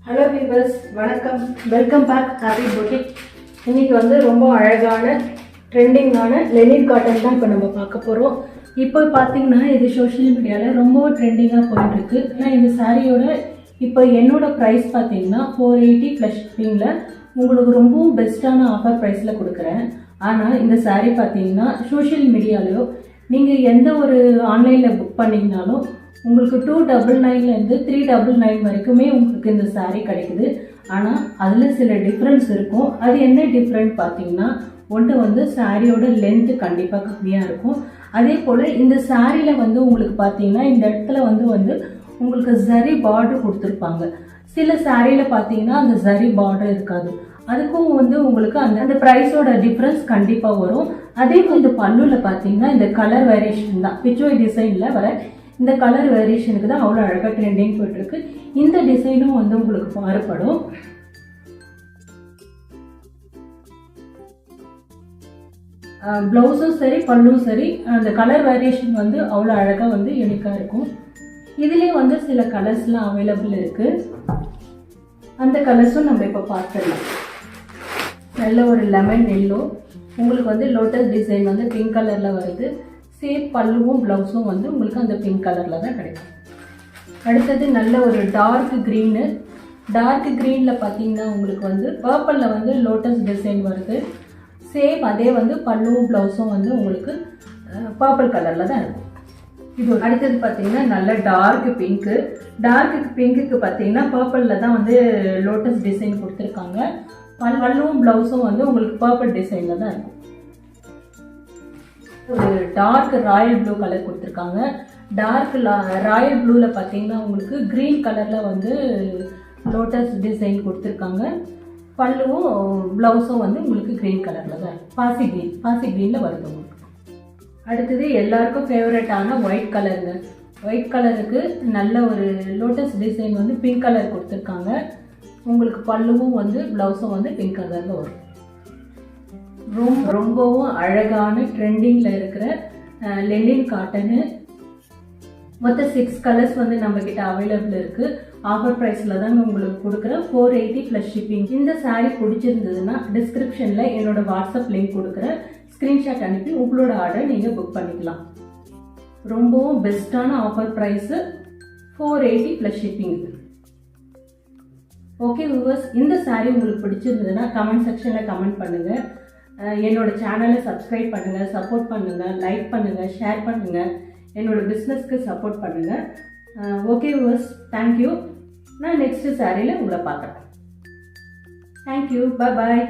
Hello viewers, வணக்கம். Welcome back happy boutique. இன்றைக்கி ரொம்ப அழகான ட்ரெண்டிங்கான லெனின் காட்டன் தான் இப்போ நம்ம பார்க்க போகிறோம். இப்போ பார்த்தீங்கன்னா இது சோஷியல் மீடியாவில் ரொம்ப ட்ரெண்டிங்காக போயிட்டுருக்கு. ஆனால் இந்த சாரியோட இப்போ என்னோட ப்ரைஸ் பார்த்தீங்கன்னா 480 ப்ளஸ் ஷிப்பிங்கில் உங்களுக்கு ரொம்பவும் பெஸ்ட்டான ஆஃபர் ப்ரைஸில் கொடுக்குறேன். ஆனால் இந்த சாரீ பார்த்தீங்கன்னா சோஷியல் மீடியாலையோ நீங்கள் எந்த ஒரு ஆன்லைனில் புக் பண்ணிங்கனாலும் உங்களுக்கு 299லேருந்து 399 வரைக்குமே உங்களுக்கு இந்த சாரீ கிடைக்குது. ஆனால் அதில் சில டிஃப்ரென்ஸ் இருக்கும். அது என்ன டிஃப்ரெண்ட் பார்த்தீங்கன்னா, ஒன்று சாரியோட லென்த்து கண்டிப்பாக கம்மியாக இருக்கும். அதே போல் இந்த சாரியில் உங்களுக்கு பார்த்தீங்கன்னா இந்த இடத்துல உங்களுக்கு ஜரி பார்டர் கொடுத்துருப்பாங்க. சில சாரியில் பார்த்தீங்கன்னா அந்த ஜரி பார்டர் இருக்காது. அதுக்கும் உங்களுக்கு அந்த ப்ரைஸோட டிஃப்ரென்ஸ் கண்டிப்பாக வரும். அதே போல் இந்த பல்லுவில் பார்த்தீங்கன்னா இந்த கலர் வேரியேஷன் தான், பிச்சோய் டிசைனில் வர இந்த கலர் வேரியேஷனுக்கு தான் அவ்வளோ அழகாக ட்ரெண்டிங் போயிட்டுருக்கு. இந்த டிசைனும் உங்களுக்கு மாறுபடும். ப்ளவுஸும் சரி பல்லும் சரி அந்த கலர் வேரியேஷன் அவ்வளோ அழகாக யூனிக்காக இருக்கும். இதுலேயே சில கலர்ஸ்லாம் அவைலபிள் இருக்குது. அந்த கலர்ஸும் நம்ம இப்போ பார்த்துடலாம். நல்ல ஒரு லெமன் எல்லோ, உங்களுக்கு லோட்டஸ் டிசைன் பிங்க் கலரில் வருது. சேம் பல்லுவும் ப்ளவுஸும் உங்களுக்கு அந்த பிங்க் கலரில் தான் கிடைக்கும். அடுத்தது நல்ல ஒரு டார்க் க்ரீனு. டார்க் க்ரீனில் பார்த்தீங்கன்னா உங்களுக்கு பர்பிளில் லோட்டஸ் டிசைன் வருது. சேம் அதே பல்லுவும் ப்ளவுஸும் உங்களுக்கு பர்பிள் கலரில் தான் இருக்கும். இது அடுத்தது பார்த்தீங்கன்னா நல்ல டார்க் பிங்க்கு. டார்க் பிங்க்குக்கு பார்த்தீங்கன்னா பர்பிளில் தான் லோட்டஸ் டிசைன் கொடுத்துருக்காங்க. பல்லுவும் ப்ளவுஸும் உங்களுக்கு பர்பிள் டிசைனில் தான் இருக்கும். ஒரு டார்க் ராயல் ப்ளூ கலர் கொடுத்துருக்காங்க. டார்க் ராயல் ப்ளூவில் பார்த்தீங்கன்னா உங்களுக்கு க்ரீன் கலரில் லோட்டஸ் டிசைன் கொடுத்துருக்காங்க. பல்லுவும் ப்ளவுஸும் உங்களுக்கு க்ரீன் கலரில் தான் இருக்கும். பாசி க்ரீனில் வருது உங்களுக்கு. அடுத்தது எல்லாருக்கும் ஃபேவரட்டான ஒயிட் கலருங்க. ஒயிட் கலருக்கு நல்ல ஒரு லோட்டஸ் டிசைன் பிங்க் கலர் கொடுத்துருக்காங்க. உங்களுக்கு பல்லுவும் ப்ளவுஸும் பிங்க் கலரில் வரும். ரொம்பவும் அழகான ட்ரெண்டிங்கில் இருக்கிற லெனின் காட்டனு. மொத்தம் 6 கலர்ஸ் நம்மக்கிட்ட அவைலபிள் இருக்குது. ஆஃபர் ப்ரைஸில் தாங்க உங்களுக்கு கொடுக்குறேன். 480 ப்ளஸ் ஷிப்பிங். இந்த சாரீ பிடிச்சிருந்ததுன்னா டிஸ்கிரிப்ஷனில் என்னோடய வாட்ஸ்அப் லிங்க் கொடுக்குறேன். ஸ்க்ரீன்ஷாட் அனுப்பி உங்களோட ஆர்டர் நீங்கள் புக் பண்ணிக்கலாம். ரொம்பவும் பெஸ்ட்டான offer price 480 plus shipping. Okay viewers, இந்த சாரீ உங்களுக்கு பிடிச்சிருந்ததுன்னா கமெண்ட் செக்ஷனில் கமெண்ட் பண்ணுங்கள். என்னோட சேனலை சப்ஸ்கிரைப் பண்ணுங்கள், சப்போர்ட் பண்ணுங்கள், லைக் பண்ணுங்கள், ஷேர் பண்ணுங்கள். என்னோட பிஸ்னஸ்க்கு சப்போர்ட் பண்ணுங்கள். Okay viewers, thank you. நான் நெக்ஸ்ட் சாரியில் உங்களை பார்க்குறேன். தேங்க்யூ, பாய்.